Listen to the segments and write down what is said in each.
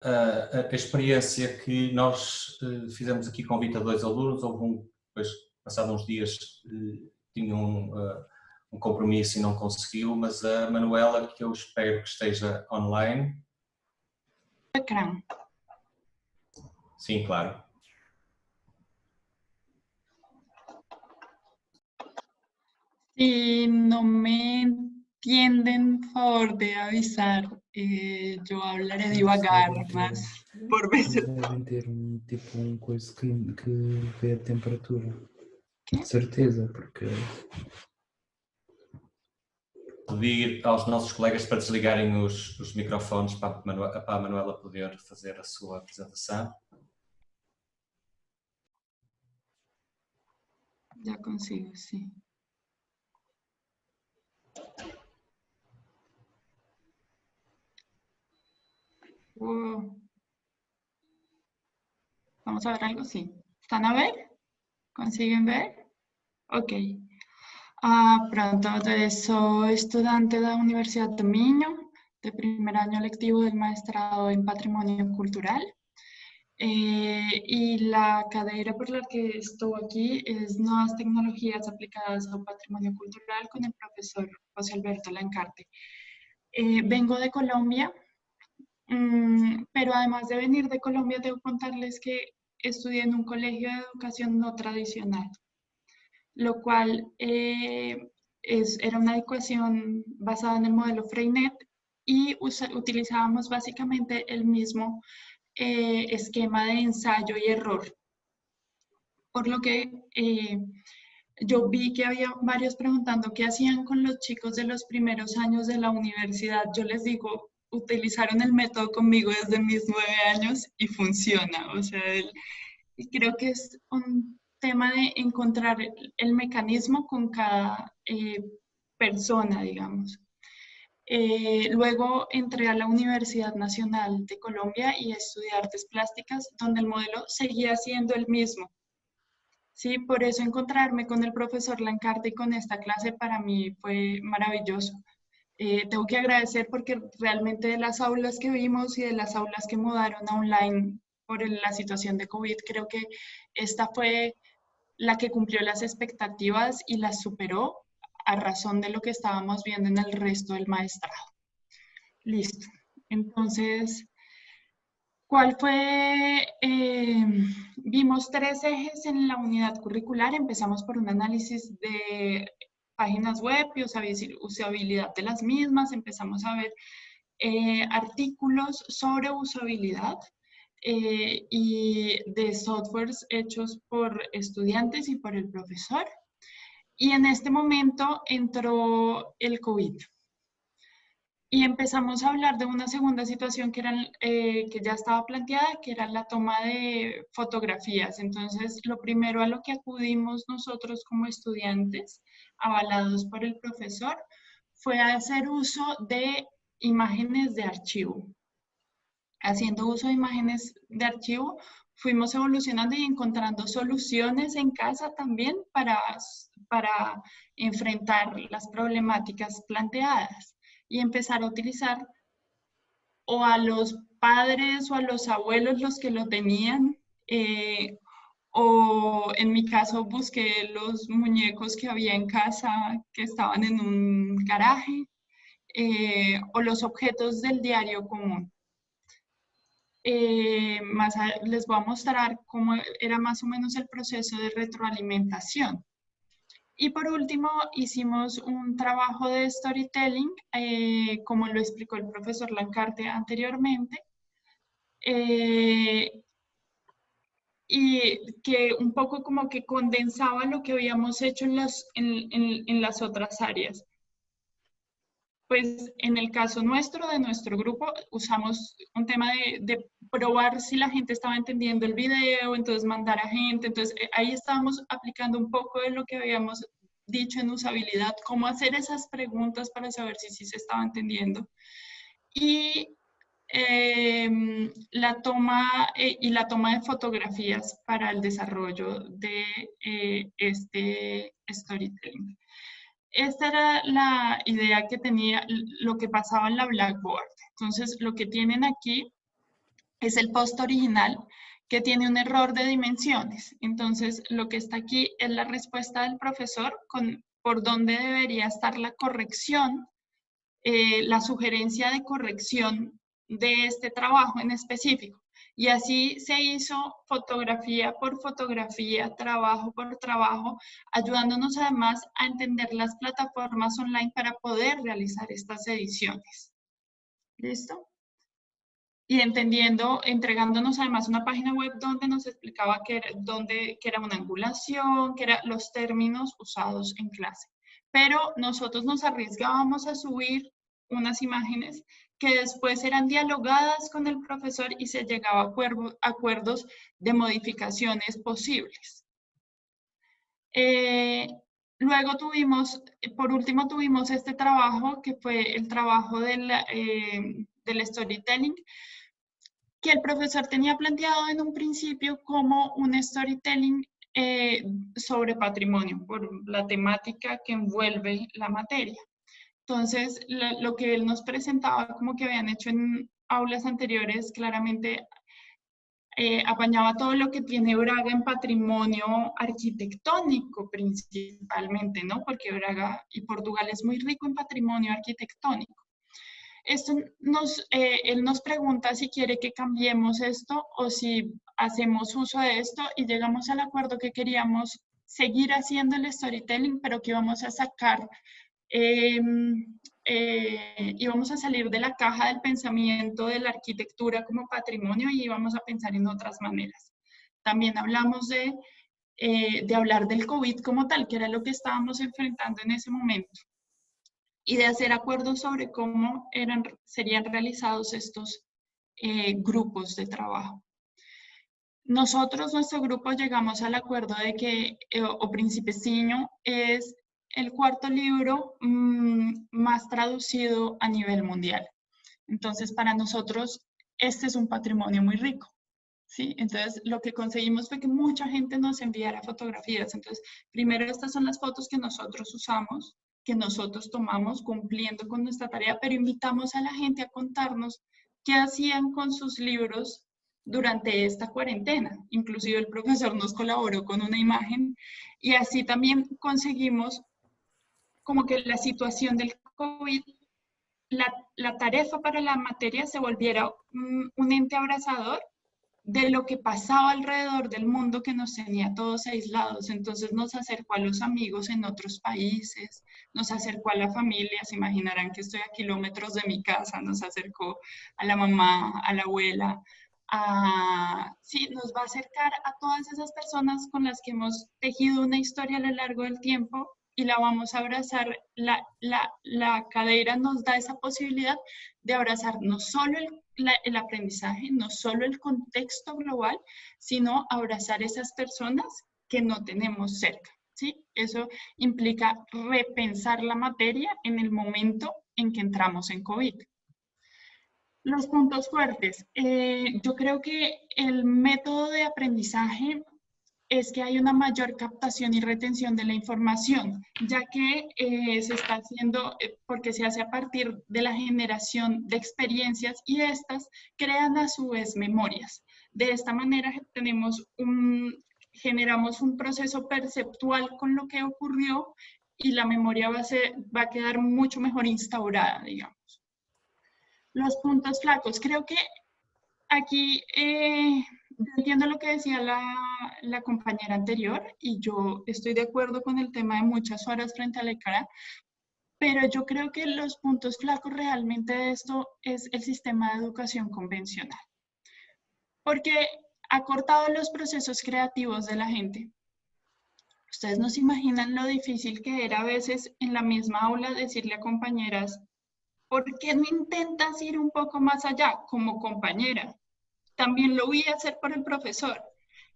a experiência que nós fizemos aqui com 22 alunos, houve depois, passados uns dias, tinha um compromisso e não conseguiu, mas a Manuela, que eu espero que esteja online. Ecrã. Sim, claro. Si no me entienden, por favor de avisar. Yo hablaré devagar más por veces. Devem ter tipo coisa que vê a temperatura. ¿Qué? Certeza, porque... Pedir aos nossos colegas para desligarem os microfones para a Manuela poder fazer a sua apresentação. Ya consigo, sí. Vamos a ver algo, sí. ¿Están a ver? ¿Consiguen ver? Ok. Pronto, soy estudiante de la Universidad de Minho, de primer año lectivo del Maestrado en Patrimonio Cultural. Y la cadena por la que estoy aquí es Nuevas Tecnologías Aplicadas al Patrimonio Cultural con el profesor José Alberto Lancarte. Vengo de Colombia, pero además de venir de Colombia, debo contarles que estudié en un colegio de educación no tradicional, lo cual era una educación basada en el modelo Freinet y utilizábamos básicamente el mismo esquema de ensayo y error. Por lo que yo vi que había varios preguntando qué hacían con los chicos de los primeros años de la universidad. Yo les digo, utilizaron el método conmigo desde mis 9 años y funciona. O sea, creo que es un tema de encontrar el mecanismo con cada persona, digamos. Luego entré a la Universidad Nacional de Colombia y estudié artes plásticas, donde el modelo seguía siendo el mismo. Sí, por eso encontrarme con el profesor Lancarte y con esta clase para mí fue maravilloso. Tengo que agradecer porque realmente de las aulas que vimos y de las aulas que mudaron a online por la situación de COVID, creo que esta fue la que cumplió las expectativas y las superó a razón de lo que estábamos viendo en el resto del maestrado. Listo. Entonces, ¿cuál fue? Vimos 3 ejes en la unidad curricular. Empezamos por un análisis de páginas web y usabilidad de las mismas. Empezamos a ver artículos sobre usabilidad y de softwares hechos por estudiantes y por el profesor. Y en este momento entró el COVID. Y empezamos a hablar de una segunda situación que ya estaba planteada, que era la toma de fotografías. Entonces, lo primero a lo que acudimos nosotros como estudiantes, avalados por el profesor, fue a hacer uso de imágenes de archivo. Haciendo uso de imágenes de archivo, fuimos evolucionando y encontrando soluciones en casa también para enfrentar las problemáticas planteadas y empezar a utilizar o a los padres o a los abuelos los que lo tenían, o en mi caso busqué los muñecos que había en casa que estaban en un garaje, o los objetos del diario común. Les voy a mostrar cómo era más o menos el proceso de retroalimentación. Y por último, hicimos un trabajo de storytelling, como lo explicó el profesor Lancarte anteriormente, y que un poco como que condensaba lo que habíamos hecho en las otras áreas. Pues en el caso nuestro, de nuestro grupo, usamos un tema de probar si la gente estaba entendiendo el video, entonces mandar a gente, entonces ahí estábamos aplicando un poco de lo que habíamos dicho en usabilidad, cómo hacer esas preguntas para saber si sí se estaba entendiendo. Y la toma de fotografías para el desarrollo de este storytelling. Esta era la idea que tenía, lo que pasaba en la Blackboard. Entonces, lo que tienen aquí es el post original, que tiene un error de dimensiones. Entonces, lo que está aquí es la respuesta del profesor por dónde debería estar la corrección, la sugerencia de corrección de este trabajo en específico. Y así se hizo fotografía por fotografía, trabajo por trabajo, ayudándonos además a entender las plataformas online para poder realizar estas ediciones. ¿Listo? Y entregándonos además una página web donde nos explicaba que era una angulación, que eran los términos usados en clase. Pero nosotros nos arriesgábamos a subir unas imágenes que después eran dialogadas con el profesor y se llegaba a acuerdos de modificaciones posibles. Luego por último tuvimos este trabajo que fue el trabajo del storytelling, que el profesor tenía planteado en un principio como un storytelling sobre patrimonio, por la temática que envuelve la materia. Entonces, lo que él nos presentaba como que habían hecho en aulas anteriores, claramente apañaba todo lo que tiene Braga en patrimonio arquitectónico principalmente, ¿no? Porque Braga y Portugal es muy rico en patrimonio arquitectónico. Él nos pregunta si quiere que cambiemos esto o si hacemos uso de esto, y llegamos al acuerdo que queríamos seguir haciendo el storytelling, pero que íbamos a sacar, íbamos a salir de la caja del pensamiento de la arquitectura como patrimonio y íbamos a pensar en otras maneras. También hablamos de hablar del COVID como tal, que era lo que estábamos enfrentando en ese momento, y de hacer acuerdos sobre cómo serían realizados estos grupos de trabajo. Nosotros, nuestro grupo, llegamos al acuerdo de que O Principeciño es el cuarto libro más traducido a nivel mundial. Entonces, para nosotros, este es un patrimonio muy rico, ¿sí? Entonces, lo que conseguimos fue que mucha gente nos enviara fotografías. Entonces, primero, estas son las fotos que nosotros usamos, que nosotros tomamos cumpliendo con nuestra tarea, pero invitamos a la gente a contarnos qué hacían con sus libros durante esta cuarentena. Inclusive el profesor nos colaboró con una imagen y así también conseguimos como que la situación del COVID, la tarefa para la materia se volviera un ente abrazador de lo que pasaba alrededor del mundo que nos tenía todos aislados. Entonces nos acercó a los amigos en otros países, nos acercó a la familia, se imaginarán que estoy a kilómetros de mi casa, nos acercó a la mamá, a la abuela, sí, nos va a acercar a todas esas personas con las que hemos tejido una historia a lo largo del tiempo y la vamos a abrazar. La cadera nos da esa posibilidad de abrazar no solo el aprendizaje, no solo el contexto global, sino abrazar esas personas que no tenemos cerca, ¿sí? Eso implica repensar la materia en el momento en que entramos en COVID. Los puntos fuertes. Yo creo que el método de aprendizaje es que hay una mayor captación y retención de la información, ya que se está haciendo, porque se hace a partir de la generación de experiencias y estas crean a su vez memorias. De esta manera generamos un proceso perceptual con lo que ocurrió y la memoria va a quedar mucho mejor instaurada, digamos. Los puntos flacos. Creo que aquí entiendo lo que decía la compañera anterior y yo estoy de acuerdo con el tema de muchas horas frente a la cara, pero yo creo que los puntos flacos realmente de esto es el sistema de educación convencional, porque ha cortado los procesos creativos de la gente. Ustedes no se imaginan lo difícil que era a veces en la misma aula decirle a compañeras: ¿por qué no intentas ir un poco más allá como compañera? También lo voy a hacer por el profesor.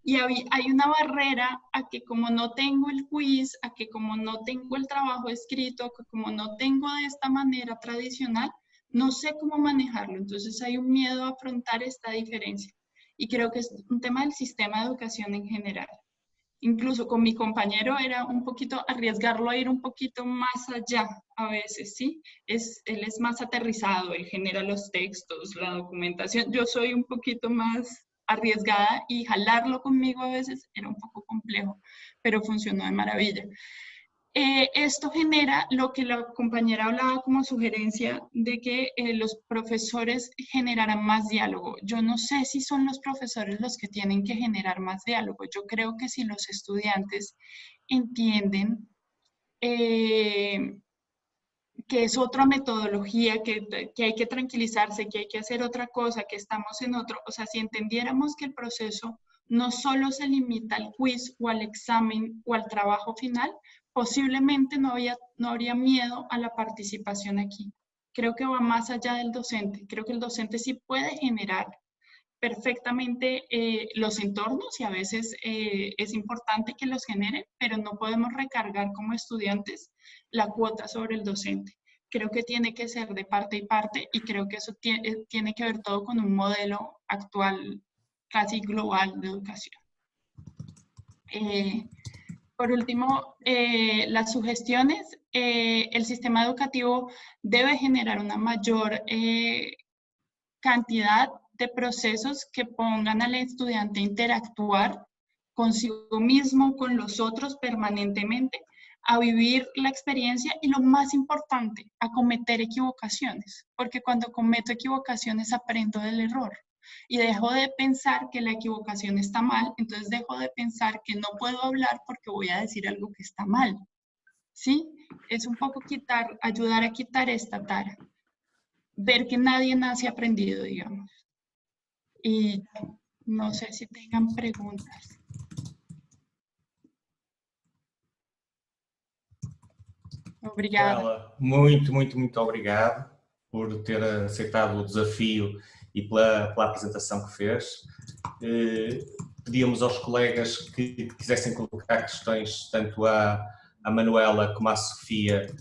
Y hay una barrera a que como no tengo el quiz, a que como no tengo el trabajo escrito, que como no tengo de esta manera tradicional, no sé cómo manejarlo. Entonces hay un miedo a afrontar esta diferencia. Y creo que es un tema del sistema de educación en general. incluso con mi compañero era un poquito arriesgarlo a ir un poquito más allá a veces, ¿sí? Él es más aterrizado, él genera los textos, la documentación. Yo soy un poquito más arriesgada y jalarlo conmigo a veces era un poco complejo, pero funcionó de maravilla. Esto genera lo que la compañera hablaba como sugerencia de que los profesores generaran más diálogo. Yo no sé si son los profesores los que tienen que generar más diálogo. Yo creo que si los estudiantes entienden que es otra metodología, que hay que tranquilizarse, que hay que hacer otra cosa, que estamos en otro, o sea, si entendiéramos que el proceso no solo se limita al quiz o al examen o al trabajo final, posiblemente no habría miedo a la participación aquí. Creo que va más allá del docente. Creo que el docente sí puede generar perfectamente los entornos y a veces es importante que los genere, pero no podemos recargar como estudiantes la cuota sobre el docente. Creo que tiene que ser de parte y parte y creo que eso tiene que ver todo con un modelo actual casi global de educación. Por último, las sugestiones. El sistema educativo debe generar una mayor cantidad de procesos que pongan al estudiante a interactuar consigo mismo, con los otros permanentemente, a vivir la experiencia y lo más importante, a cometer equivocaciones, porque cuando cometo equivocaciones aprendo del error y dejo de pensar que la equivocación está mal, entonces dejo de pensar que no puedo hablar porque voy a decir algo que está mal, ¿sí? Es un poco ayudar a quitar esta tara, ver que nadie nace aprendido, digamos. Y no sé si tengan preguntas. Obrigada. Manuela, muito obrigado por ter aceitado o desafio e pela apresentação que fez. Pedíamos aos colegas que quisessem colocar questões tanto à Manuela como à Sofia